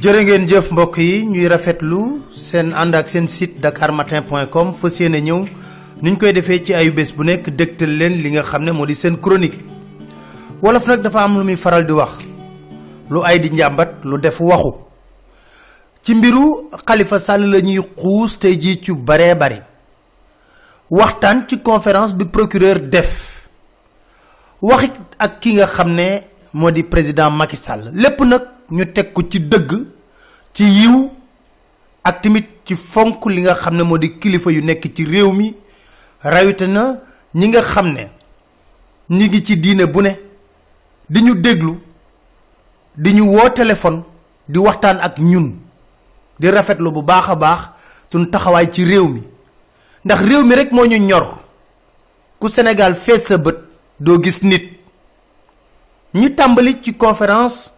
jërë ngeen jëf mbokk yi ñuy rafetlu seen ànd ak seen site dakarmatin.com fa seen a ñëw niñ koy defee ci ayu bés bu nekk dégtal leen li nga xam ne moo di seen chronique wolof nag dafa am lu muy faral di wax lu ay di njàmbat lu def waxu ci mbiru Khalifa Sall la ñuy xuus tey jii ci baree bari waxtaan ci conférence bi procureur def waxit ak ki nga xam ne moo di président Macky Sall lépp nag ñu teg ko ci dëgg ci yiw ak tamit ci fonk li nga xam ne moo di kilifa yu nekk ci réew mi rawatina ñi nga xam ne ñi ngi ci diine bu ne di ñu déglu di ñu woo téléphone di waxtaan ak ñun di rafetlu bu baax a baax suñ taxawaay ci réew mi ndax réew mi rek moo ñu ñor ku Sénégal fees sa bët doo gis nit ñu tàmbali ci conférence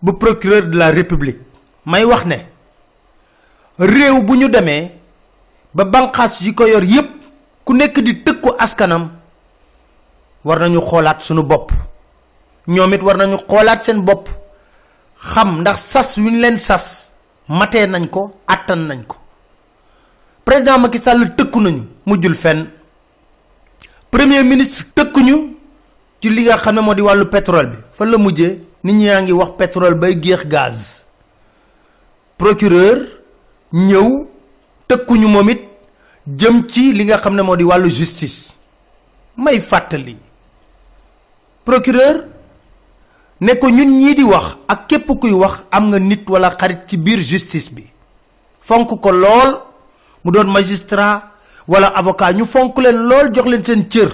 bu procureur de la République may wax ne réew bu ñu demee ba banqaas yi ko yor yépp ku nekk di tëkku askanam war nañu xoolaat sunu bopp ñoom it war nañu xoolaat seen bopp xam ndax sas yu ñu leen sas matee nañ ko àttan nañ ko président Macky Sall tëkku nañu mujjul fenn premier ministre tëkkuñu ci li nga xam ne moo di wàllu pétrole bi fa la mujjee nit ñi yaa ngi wax pétrole bay géex gaz procureur ñëw tëkkuñu moom it jëm ci li nga xam ne moo di wàllu justice may fàttali procureur ne ko ñun ñii di wax ak képp kuy wax am nga nit wala xarit ci biir justice bi fonk ko lool mu doon magistrat wala avocat ñu fonk leen lool jox leen seen cër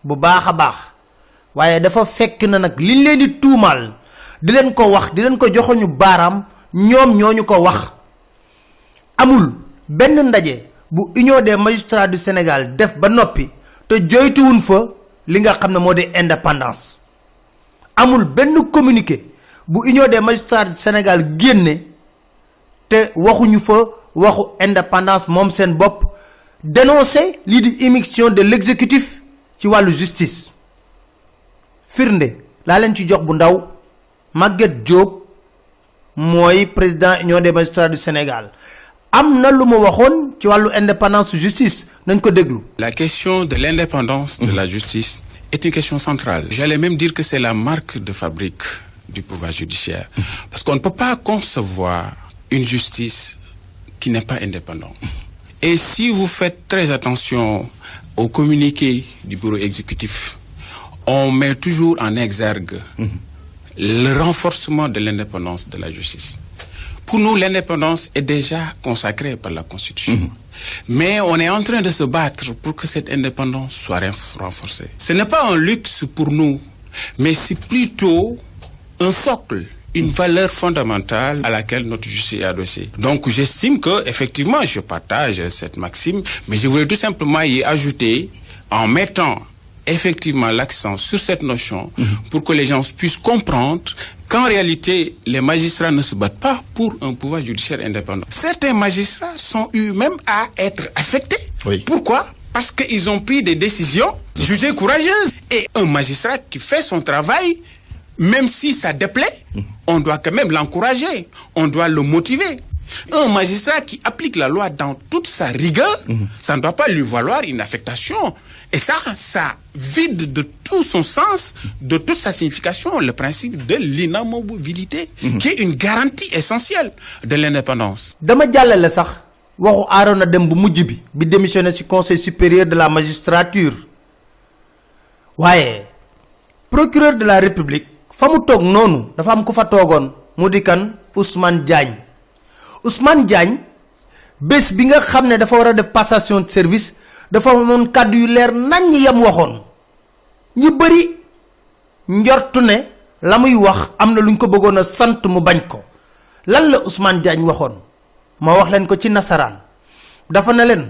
bu baax a baax waaye dafa fekk na nag liñ leen di tuumaal di leen ko wax di leen ko joxoñu baaraam ñoom ñooñu ko wax amul benn ndaje bu Union des magistrats du Sénégal def ba noppi te joytuwun fa li nga xam ne moo di indépendance amul benn communiqué bu Union des magistrats du Sénégal génne te waxuñu fa waxu indépendance moom seen bopp dénoncer lii di immixtion de l'exécutif ci wàllu justice firnde laa leen ci jox bu ndaw Maguette Diop mooy président Union des magistrats du Sénégal am na lu mu waxoon ci wàllu indépendance justice nañ ko déglu. La question de l'indépendance de la justice est une question centrale. J'allais même dire que c'est la marque de fabrique du pouvoir judiciaire. Parce qu'on ne peut pas concevoir une justice qui n'est pas indépendante. Et si vous faites très attention au communiqué du bureau exécutif, on met toujours en exergue le renforcement de l'indépendance de la justice. Pour nous, l'indépendance est déjà consacrée par la Constitution. Mais on est en train de se battre pour que cette indépendance soit renforcée. Ce n'est pas un luxe pour nous, mais c'est plutôt un socle, une valeur fondamentale à laquelle notre justice est adossée. Donc j'estime que, effectivement, je partage cette maxime, mais je voulais tout simplement y ajouter en mettant effectivement l'accent sur cette notion pour que les gens puissent comprendre qu'en réalité, les magistrats ne se battent pas pour un pouvoir judiciaire indépendant. Certains magistrats sont eu même à être affectés. Oui. Pourquoi? Parce qu'ils ont pris des décisions jugées courageuses. Et un magistrat qui fait son travail, même si ça déplaît, on doit quand même l'encourager, on doit le motiver. Un magistrat qui applique la loi dans toute sa rigueur, ça ne doit pas lui valoir une affectation. Et ça vide de tout son sens, de toute sa signification, le principe de l'inamovibilité, qui est une garantie essentielle de l'indépendance. dama jàllale sax waxu Arona Dème bu mujj bi démissionné ci conseil supérieur de la magistrature waaye procureur de la République fa mu toog noonu dafa am ku fa toogoon mu di kan Ousmane Diagne bés bi nga xam ne dafa war a def passation de service dafa amoon kàddu yu leer nañ yam waxoon ñu bëri njortu ne la muy wax am na lu ñu ko bëggoon a sant mu bañ ko lan la Ousmane Diagne waxoon ma wax leen ko ci nasaraan dafa ne leen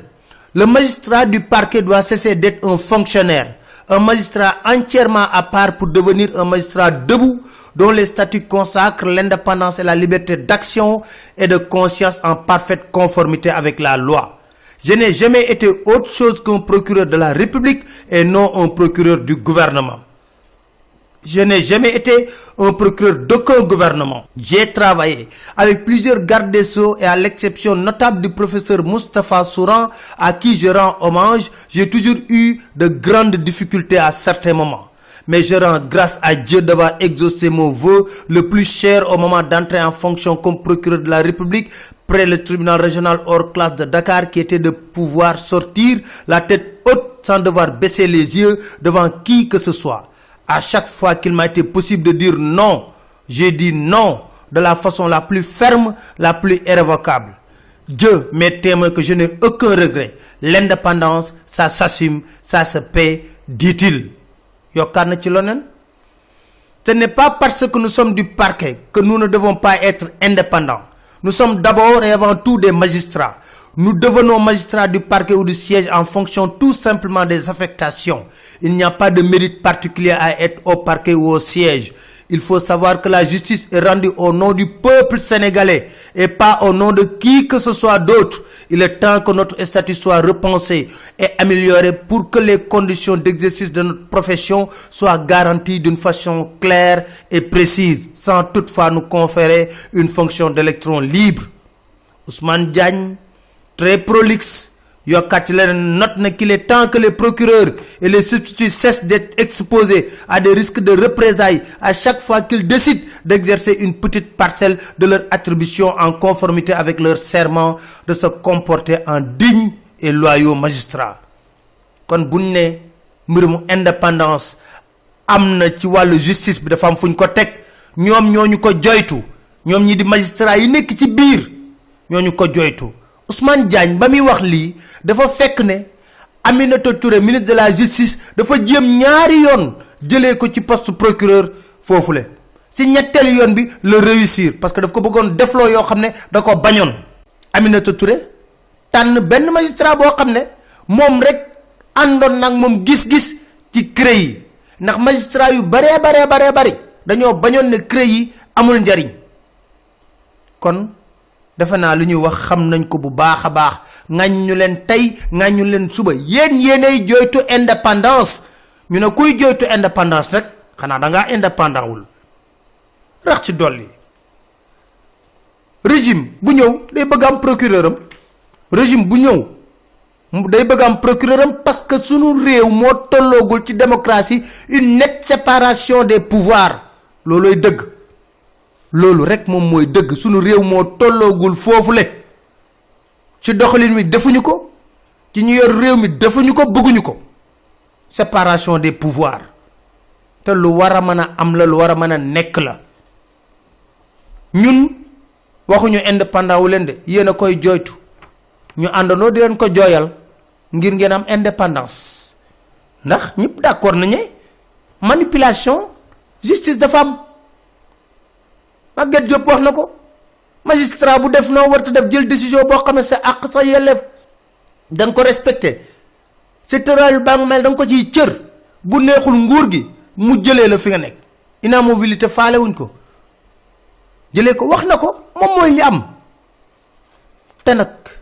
le magistrat du parquet doit cesser d'être un fonctionnaire, un magistrat entièrement à part pour devenir un magistrat debout dont les statuts consacrent l'indépendance et la liberté d'action et de conscience en parfaite conformité avec la loi. Je n'ai jamais été autre chose qu'un procureur de la République et non un procureur du gouvernement. Je n'ai jamais été un procureur d'aucun gouvernement. J'ai travaillé avec plusieurs gardes des Sceaux et à l'exception notable du professeur Moustapha Souran, à qui je rends hommage, j'ai toujours eu de grandes difficultés à certains moments. Mais je rends grâce à Dieu d'avoir exaucé mon vœu le plus cher au moment d'entrer en fonction comme procureur de la République près le tribunal régional hors classe de Dakar, qui était de pouvoir sortir la tête haute sans devoir baisser les yeux devant qui que ce soit. À chaque fois qu'il m'a été possible de dire non, j'ai dit non de la façon la plus ferme, la plus irrévocable. Dieu m'est témoin que je n'ai aucun regret. L'indépendance, ça s'assume, ça se paie, dit-il. Ce n'est pas parce que nous sommes du parquet que nous ne devons pas être indépendants. Nous sommes d'abord et avant tout des magistrats. Nous devenons magistrats du parquet ou du siège en fonction tout simplement des affectations. Il n'y a pas de mérite particulier à être au parquet ou au siège. Il faut savoir que la justice est rendue au nom du peuple sénégalais et pas au nom de qui que ce soit d'autre. Il est temps que notre statut soit repensé et amélioré pour que les conditions d'exercice de notre profession soient garanties d'une façon claire et précise, sans toutefois nous conférer une fonction d'électron libre. Ousmane Diagne, très prolixe, note qu'il est temps que les procureurs et les substituts cessent d'être exposés à des risques de représailles à chaque fois qu'ils décident d'exercer une petite parcelle de leur attribution en conformité avec leur serment de se comporter en dignes et loyaux magistrats. Kon buñ ne mbirum indépendance amna ci walu justice bi dafa am fuñ ko tek ñom ñoñu ko joytu ñom ñi di magistrat yi nek ci biir ñoñu ko joytu. Ousmane Diagne ba mi wax li dafa fekk ne Aminata Touré ministre de la justice dafa jëm ñaari yoon jëlé ko ci poste procureur fofulé ci ñettel yoon bi le réussir parce que daf ko bëggon deflo yo xamné da ko bañon. Aminata Touré tan ben magistrat bo xamné mom rek andon nak mom gis-gis ci CREI yi ndax magistrat yu bari dañoo bañon ne CREI yi amul njariñ. Kon dafa naa lu ñuy wax xam nañ ko bu baaxa baax ngañu len tay ngañu len suba yéenay joytu indépendance ñu ne kuy joytu indépendance nak xana da nga indépendant wul rax ci dolli régime bu ñew day bëgg am procureuram régime bu ñew day bëgg am procureuram parce que sunu réew mo tollogul ci démocratie une nette séparation des pouvoirs loloy dëgg lolu rek mom moy deug sunu rew mo tollogul fofule ci doxalin mi defuñu ko ci ñu yor rew mi defuñu ko bëgguñu ko séparation des pouvoirs te lu wara mëna am la lu wara mëna nek la ñun waxuñu indépendant wu len de yena koy joytu ñu andano di len ko joyal ngir ngeen am indépendance ndax ñep d'accord nañu manipulation justice dafa am Maguette Diop wax nako magistrat bu def no warta def jël décision bo xamé sa ak sa yelef dang ko respecter c'est teural bang mel dang ko ci cër bu neexul nguur gi mu jëlé la fi nga nek inamobilité faalé wuñ ko jëlé ko wax nako mom moy li am té nak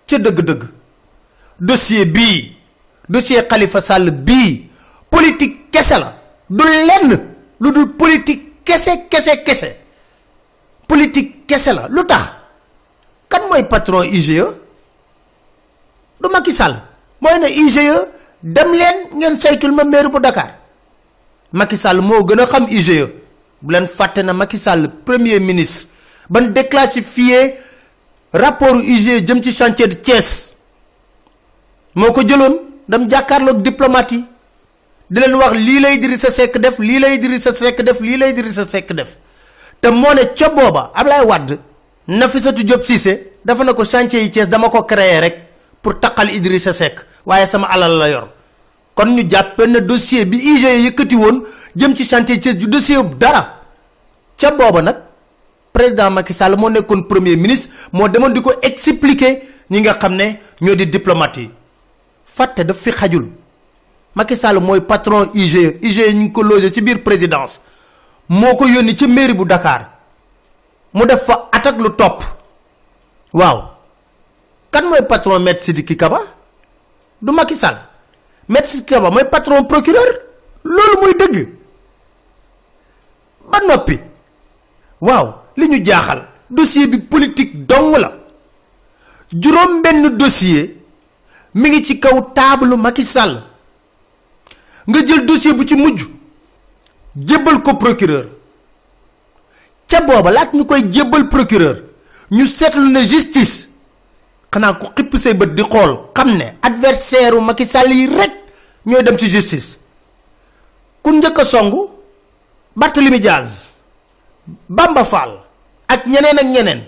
ci deug deug dossier Khalifa Sall bi politique kessé la du lenn lu dul politique kessé politique kessé la lutax kan moy patron IGE du Macky Sall moy na IGE dem len ngeen saytul ma maire bu Dakar Macky Sall mo gëna xam IGE bu len faté na Macky Sall premier ministre ban déclassifier rapport IGE jëm ci chantier de Thiès moko jëlone dem jakarlo diplomate di len wax li lay Idrissa Seck def li lay Idrissa Seck def li lay Idrissa Seck def te moné ci boba Ablaye Wade Nafissatou Diop Cissé dafa nako chantier yi Thiès dama ko créer rek pour takal Idrissa Seck waye sama alal la yor kon ñu jappé na dossier bi IGE yëkëti won jëm ci chantier Thiès du dossier dara ci boba nak président Macky Sall mo nekkon premier ministre mo demone diko expliquer ñi nga xamné ñoo di diplomate faté da fi xajul Macky Sall moy patron IGE ñu ko loger ci biir présidence moko yoni ci mairie bu Dakar mu def fa attaque lu top waaw kan moy patron Maître Sidiki Kaba du Macky Sall Maître Sidiki Kaba moy patron procureur lolu moy deug ba noppi waaw li ñu jaaxal dossier bi politique dong la juróom benn dossier mi ngi ci kaw table Macky Sall nga jël dossier bu ci mujj jébbal ko procureur ca booba laat ñu koy jébbal procureur ñu seetlu ne justice xanaa ko xipp say bët di xool xam ne adversaire u Macky Sall yi rek ñooy dem ci justice ku njëkk a songu Barthélémy Diaz Bamba Fall ak ñeneen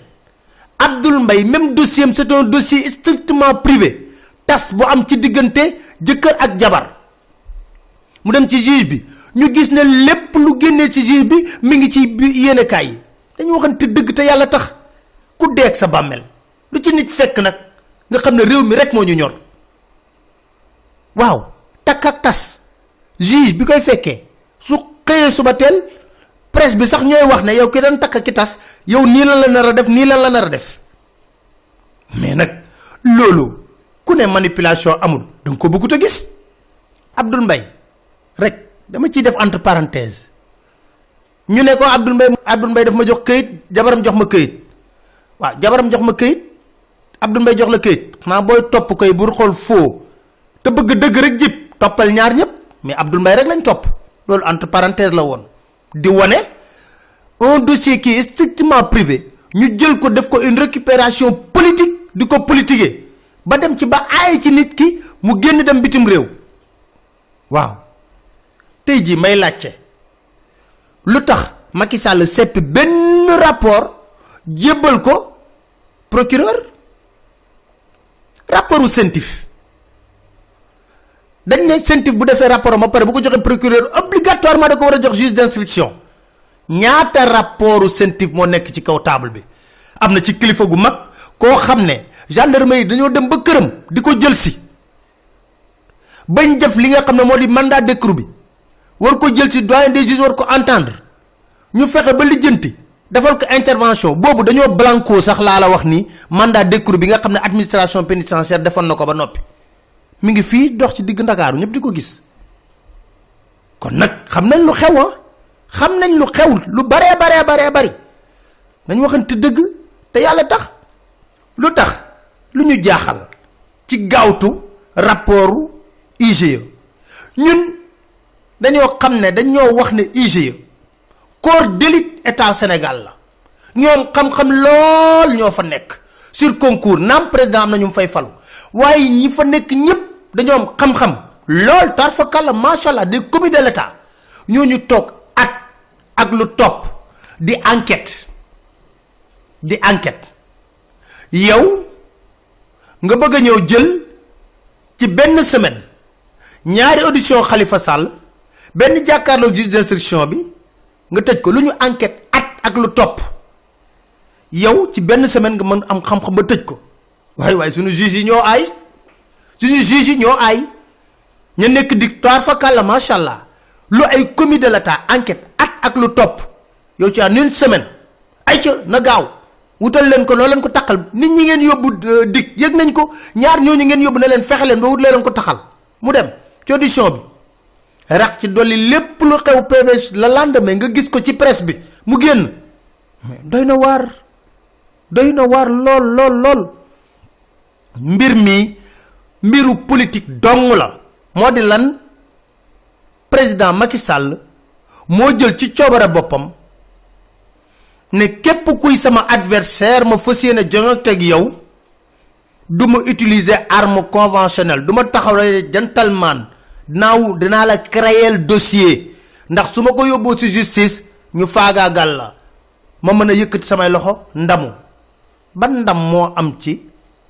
Abdoul Mbaye même dossier c'est un dossier strictement privé tas bu am ci diggante jëkkër ak jabar mu dem ci juge bi ñu gis ne lépp lu génnee ci juge bi mi ngi ci yéene kaay yi dañu waxante dëgg te yàlla tax ku deeg sa bàmmeel lu ci nit fekk nag nga xam ne réew mi rek moo ñu ñor waaw takk ak tas juge bi koy fekkee su xëyee suba teel presse bi sax ñooy wax ne yow ki doon takk ki tas yow nii lan la nar a def nii lan la nar a def mais nag loolu ku ne manipulation amul danga ko bëggut a gis Abdoul Mbaye rek dama ciy def entre parenthèse ñu ne ko Abdoul Mbaye daf ma jox këyit jabaram jox ma këyit waaw jabaram jox ma këyit Abdoul Mbaye jox la këyit xanaa booy topp koy bu xool foo te bëgg dëgg rek jib toppal ñaar ñëpp mais Abdoul Mbaye rek lañ topp loolu entre parenthèse la woon di wane un dossier qui est strictement privé ñu jël ko def ko une récupération politique di ko politiquer ba dem ci ba aay ci nit ki mu génn dem bitim réew waaw tey jii may laajte lu tax Macky Sall seppi benn rapport jébbal ko procureur rapportu CENTIF dañ ne CENTIF bu defee rapport ma pare bu ko joxee procureur obligatoirement da ko war a jox juge d'instruction ñaata rapportu CENTIF moo nekk ci kaw table bi am na ci kilifa gu mag koo xam ne gendarmerie dañoo dem ba këram di ko jël si bañ def li nga xam ne moo di mandat d'écrou bi war ko jël ci doyen des juges war ko entendre ñu fexe ba lijjanti defal ko intervention boobu dañoo blanco sax laa la wax ni mandat d'écrou bi nga xam ne administration pénitentiaire defoon na ko ba noppi mi ngi fii dox ci digg Ndakaaru ñëpp di ko gis kon nag xam nañ lu xew xam nañ lu xew lu baree bari nañ waxante dëgg te yàlla tax lu tax lu ñu jaaxal ci gaawtu rapportu IGE ñun dañoo xam ne dañoo wax ne IGE corps d'élite état Sénégal la ñoom xam-xam lool ñoo fa nekk sur concours naam président am na ñu fay falu waaye ñi fa nekk ñëpp dañoo am xam-xam lool tarfakalla macha allah des comités de l'état ñooñu toog ak lu topp di enquête yow nga bëgg a ñëw jël ci benn semaine ñaari audition Khalifa Sall benn jàkkaarloo juge d'instruction bi nga tëj ko lu ñu enquête ak lu topp yow ci benn semaine nga mën am xam-xam ba tëj ko waaye suñu juge yi ñoo aay ña nekk dictoire fa kàlla macha allah lu ay comité de l'état enquête ak lu topp yow ci en une semaine ay ca na gaaw wutal leen ko loo leen ko taxal nit ñi ngeen yóbbu dik yëg nañ ko ñaar ñooñu ngeen yóbbu na leen fexe leen ba wut leen ko taxal mu dem ci audition bi rax ci dolli lépp lu xew PV la lendemain nga gis ko ci presse bi mu génn mais doy na waar lool mbiru politique dong la moo di lan président Macky Sall moo jël ci coobare boppam ne képp kuy sama adversaire ma fas yéene joŋante ak yow du ma utiliser arme conventionnelle du ma taxaw rek gentleman dinaa la créer dossier ndax su ma ko yóbboo ci justice ñu faagaagal la ma mën a yëkkati samay loxo ndamu ban ndam moo am ci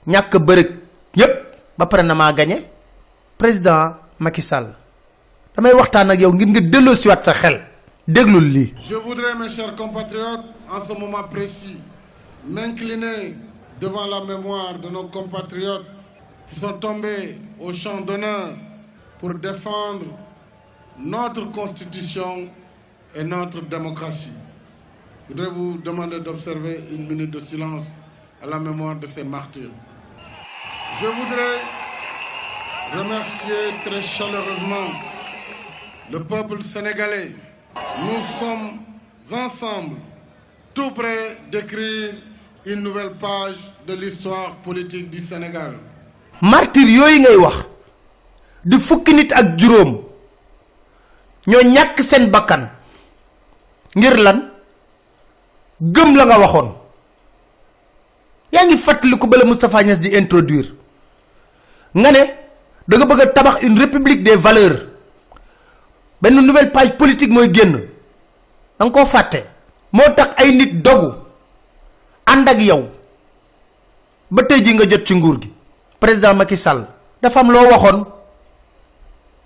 ñàkk bërëg yépp ba pare na maa gagné président Macky Sall damay waxtaan ak yow ngir nga delloosiwaat sa xel déglul lii. Je voudrais, mes chers compatriotes, en ce moment précis, m'incliner devant la mémoire de nos compatriotes qui sont tombés au champ d'honneur pour défendre notre constitution et notre démocratie. Je voudrais vous demander d'observer une minute de silence à la mémoire de ces martyrs. Je voudrais remercier très chaleureusement le peuple sénégalais. Nous sommes ensemble tout près d'écrire une nouvelle page de l'histoire politique du Sénégal. martyr yooyu ngay wax di fukki nit ak juróom ñoo ñàkk seen bakkan ngir lan gëm la nga waxoon yaa ngi fàttaliku bala Moustapha Niasse di introduire nga ne da nga bëgg a tabax une république des valeurs benn nouvelle page politique mooy génn da nga koo fàtte moo tax ay nit dogu ànd ak yow ba tey ji nga jot ci nguur gi président Macky Sall dafa am loo waxoon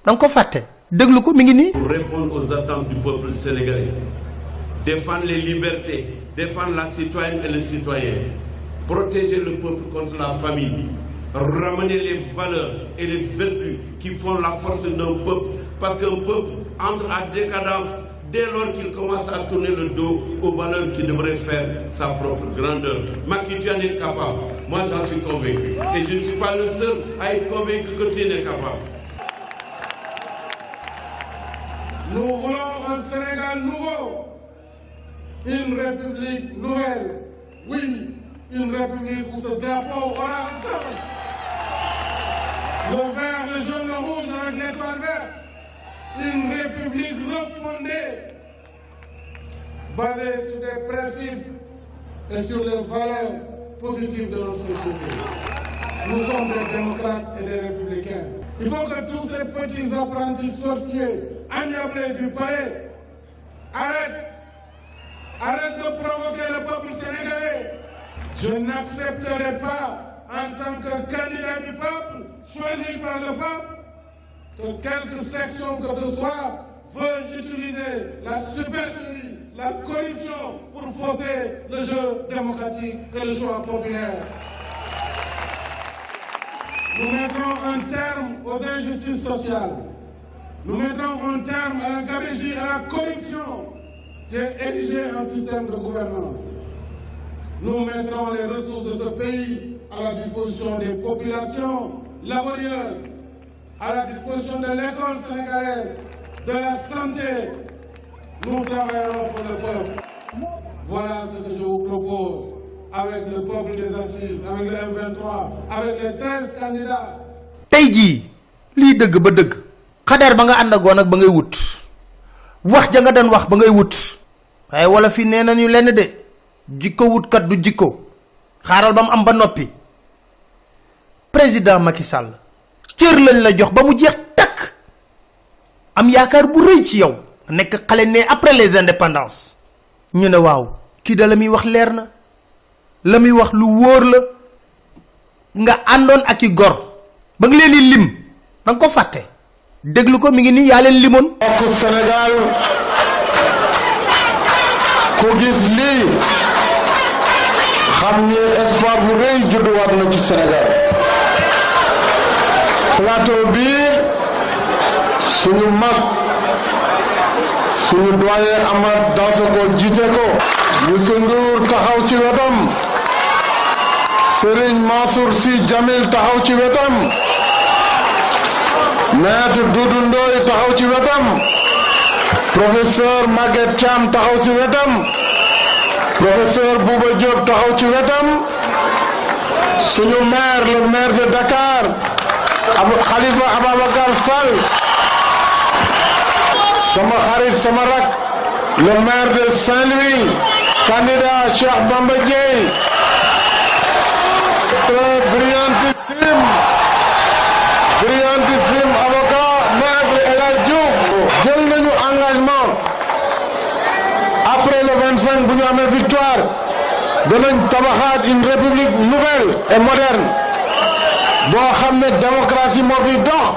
da nga ko fàtte déglu ko mi ngi nii. Pour répondre aux attentes du peuple sénégalais, défendre les libertés, défendre la citoyenne et le citoyen, protéger le peuple contre la famine, ramener les valeurs et les vertus qui font la force d'un peuple, parce qu'un peuple entre à décadence dès lors qu'il commence à tourner le dos aux valeurs qui devraient faire sa propre grandeur. Macky, tu en es capable. Moi, j'en suis convaincu. Et je ne suis pas le seul à être convaincu que tu en es capable. Nous voulons un Sénégal nouveau, une république nouvelle. Oui, une république où ce drapeau aura un sens. Le vert, le jaune, le rouge avec l'étoile verte. Une république refondée, basée sur des principes et sur les valeurs positives de notre société. Nous sommes des démocrates et des républicains. Il faut que tous ces petits apprentis sorciers, endiablés du palais, arrêtent de provoquer le peuple sénégalais. Je n'accepterai pas, en tant que candidat du peuple, choisi par le peuple, que quelque section que ce soit veuille utiliser la supercherie, la corruption pour fausser le jeu démocratique et le choix populaire. Nous mettrons un terme aux injustices sociales. Nous mettrons un terme à la gabegie et à la corruption qui est érigée en système de gouvernance. Nous mettrons les ressources de ce pays à la disposition des populations laborieuses, à la disposition de l'école sénégalaise, de la santé. Nous travaillerons pour le peuple. Voilà ce que je vous propose avec le peuple des assises, avec le M23, avec les 13 candidats. tey jii lii dëgg ba dëgg xadar ba nga àndagoon ak ba ngay wut wax ja nga doon wax ba ngay wut waaye wala fi nee nañu lenn de jikko wutkat du jikko xaaral ba mu am ba noppi président Macky Sall cër lañ la jox ba mu jeex takk am yaakaar bu rëy ci yow nekk xale ne après les indépendances ñu ne waaw kii da la muy wax leer na la muy wax lu wóor la nga àndoon ak i gor ba nga leen di lim da nga ko fàtte déglu ko mi ngi nii yaa leen limoon. mbokku Sénégal ku gis lii xam ni espoir bu rëy judduwaat na ci Sénégal. plateau bi suñu mag suñu doyen Amath Dansokho jiite ko. Youssou Ndour taxaw ci wetam. Serigne Mansour Sy Djamil taxaw ci wetam. Maître Doudou Ndoye taxaw ci wetam. Professeur Maguette Thiam taxaw ci wetam. Professeur Bouba Diop taxaw ci wetam. suñu maire le maire de Dakar Khalifa Ababacar Sall. sama xarit sama rak le maire de Saint-Louis candidat Cheikh Bamba Dièye. très brillantissime avocat maître El Hadj Diouf. jël nañu engagement après le 25 bu ñu amee victoire danañ tabaxaat une république nouvelle et moderne boo xam ne démocratie moo fi dox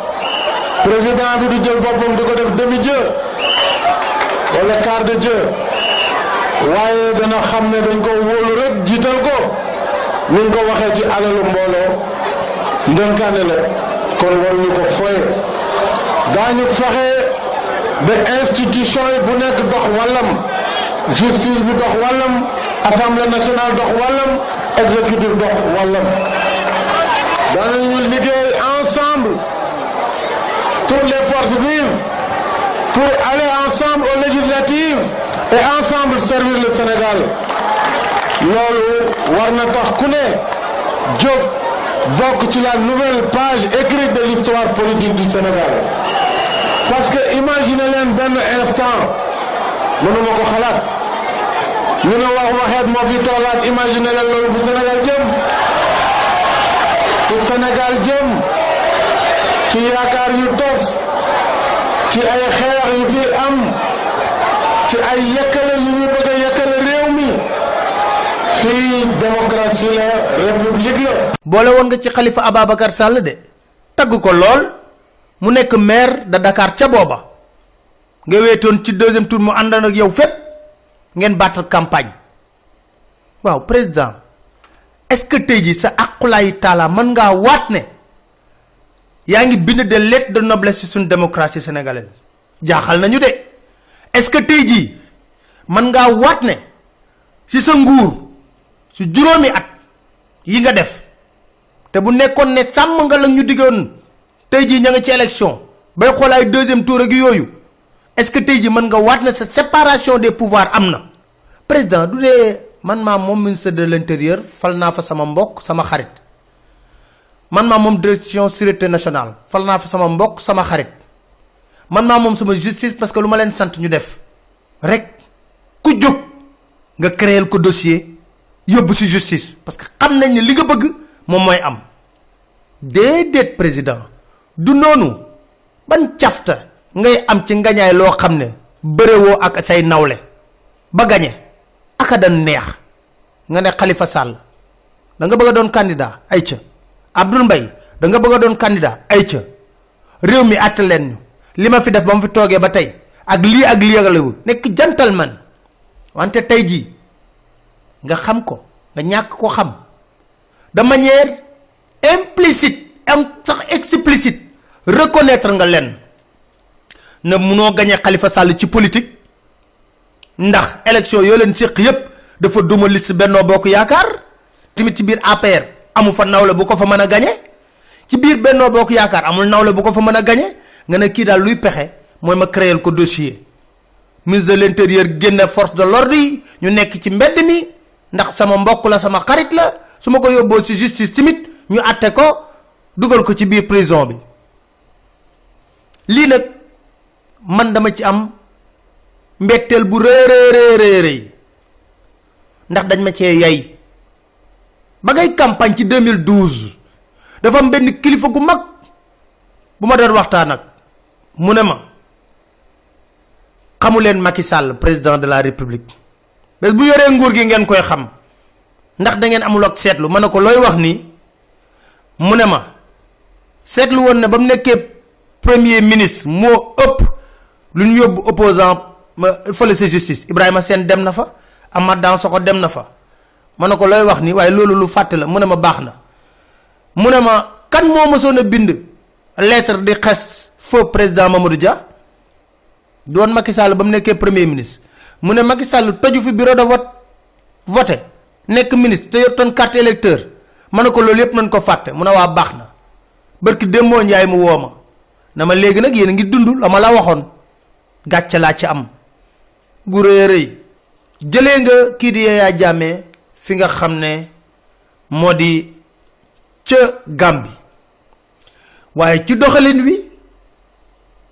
président bi du jël boppam di ko def demi-dieu wala quart de dieu waaye dana xam ne dañ ko wóolu rek jiital ko ni ñu ko waxee ci alalu mbooloo ndënkaane la kon waruñu ko foye daañu fexe ba institution yi bu nekk dox wàllam justice bi dox wàllam assemblée nationale dox wàllam exécutif dox wàllam danañu liggéey ensemble toutes les forces vives pour aller ensemble aux législatives et ensemble servir le Sénégal loolu war na tax ku ne jóg bokk ci la nouvelle page écrite de l'histoire politique du Sénégal parce que imaginez leen benn instant mënuma ko xalaat ñu ne waxeet moo fi toogaat imaginez leen loolu fu Sénégal jëm ci yaakaar yu tos ci ay xeex yu fi am ci ay yëkkale yu ñu bëgg a yëkkale réew mi fii démocratie la république la. boole woon nga ci Khalifa Ababacar Sall de tagg ko lool mu nekk maire de Dakar ca booba nga weetoon ci deuxième tour mu àndoon ak yow fépp ngeen battre campagne waaw président est-ce que tey jii sa aqulaayi taala mën ngaa waat ne yaa ngi bind de lettres de noblesse ci suñu démocratie sénégalaise jaaxal nañu de est-ce que tey jii mën ngaa waat ne ci sa nguur ci juróomi at yi nga def te bu nekkoon ne sàmm nga la ñu diggoon tey jii ña nga ci élection bay xool ay deuxième tour ak yooyu est-ce que tey jii mën nga waat ne sa séparation des pouvoirs am na président du dee man maa moom ministre de l'intérieur fal naa fa sama mbokk sama xarit man maa moom direction sûreté nationale fal naa fa sama mbokk sama xarit man maa moom sama justice parce que lu ma leen sant ñu def rek ku jóg nga créer ko dossier yóbbu ci justice parce que xam nañ ne li nga bëgg moom mooy am déedéet président du noonu ban cafta ngay am ci ngañaay loo xam ne bërewoo ak say nawle ba gañe aka dan neex nga ne Khalifa Sall da nga bëgg a doon candidat ay ca Abdoul Mbaye da nga bëgg a doon candidat ay ca réew mi àtte leen ñu li ma fi def ba mu fi toogee ba tey ak lii ak lii nekk gentleman wante tey jii nga xam ko nga ñàkk ko xam de manière implicite am sax explicite reconnaître nga leen ne munoo gañe Khalifa Sall ci politique ndax élection yoo leen séq yépp dafa duma liste Benno Bokk Yaakaar tamit ci biir APR amu fa nawle bu ko fa mën a gañe ci biir Benno Bokk Yaakaar amul nawle bu ko fa mën a gañe nga ne kii daal luy pexe mooy ma créer ko dossier ministre de l'intérieur génne force de l'ordre yi ñu nekk ci mbedd mi ndax sama mbokk la sama xarit la su ma ko yóbboo ci justice tamit ñu àtte ko dugal ko ci biir prison bi lii nag man dama ci am mbetteel bu rëy ndax dañ ma cee yay ba ngay campagne ci 2012 dafa am benn kilifa gu mag bu ma doon waxtaan ak mu ne ma xamu leen Macky Sall président de la République bés bu yoree nguur gi ngeen koy xam ndax da ngeen amul ak seetlu ma ne ko looy wax nii mu ne ma seetlu woon ne ba mu nekkee premier ministre moo ëpp lu ñu yóbbu opposant fële sa justice Ibrahima Sène dem na fa Amath Dansokho dem na fa ma ne ko looy wax nii waaye loolu lu fàtte la mu ne ma baax na mu ne ma kan moo mësoon a bind lettre di xes faux président Mamadou Dia doon Macky Sall ba mu nekkee premier ministre mu ne Macky Sall toju fi bureau de vote voté nekk ministre te yor ton carte électeur ma ne ko loolu yëpp nañ ko fàtte mu ne waa baax na barki Demba Ndiaye mu woo ma na ma léegi nag yéen a ngi dund la ma la waxoon gàcce laa ci am gu rëy jëlee nga kii di Yaya Jammeh fi nga xam ne moo di ca Gambie waaye ci doxalin wi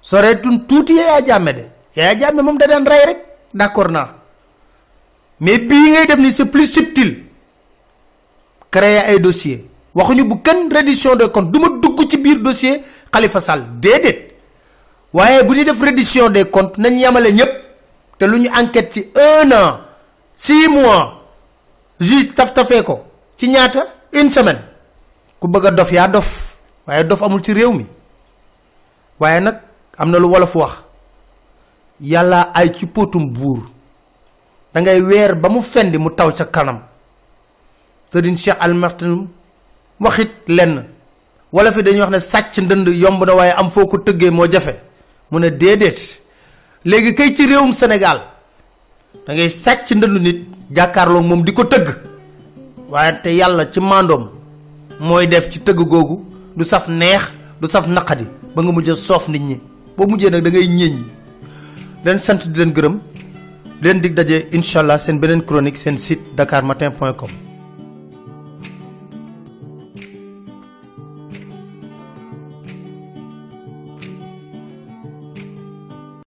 soreetun tuuti Yaya Jammeh de Yaya Jammeh moom da daan rey rek d'accord naa mais bii ngay def ni c'est plus subtil créer ay dossier waxuñu bu kenn reddition de compte du ma dugg ci biir dossier Khalifa Sall déedéet waaye bu ñuy def reddition des comptes nañ yamale ñëpp te lu ñu enquête ci 1 an 6 mois juge taf-tafee ko ci ñaata une semaine ku bëgg a dof yaa dof waaye dof amul ci réew mi waaye nag am na lu wolof wax yàlla ay ci potum buur da ngay weer ba mu fendi mu taw ca kanam Serigne Cheikh Al Maktoum waxit lenn wala fi dañuy wax ne sàcc ndënd yomb na waaye am foo ko tëggee moo jafe mu ne déedéet léegi kay ci réewum Sénégal da ngay sàcc ndëndu nit jàkkaarloo moom di ko tëgg waaye te yàlla ci mandoom mooy def ci tëgg googu du saf neex du saf naqadi ba nga mujj soof nit ñi boo mujjee nag da ngay ñeeñ leen sant di leen gërëm leen dig daje incha allah seen beneen chronique seen site dakarmatin.com.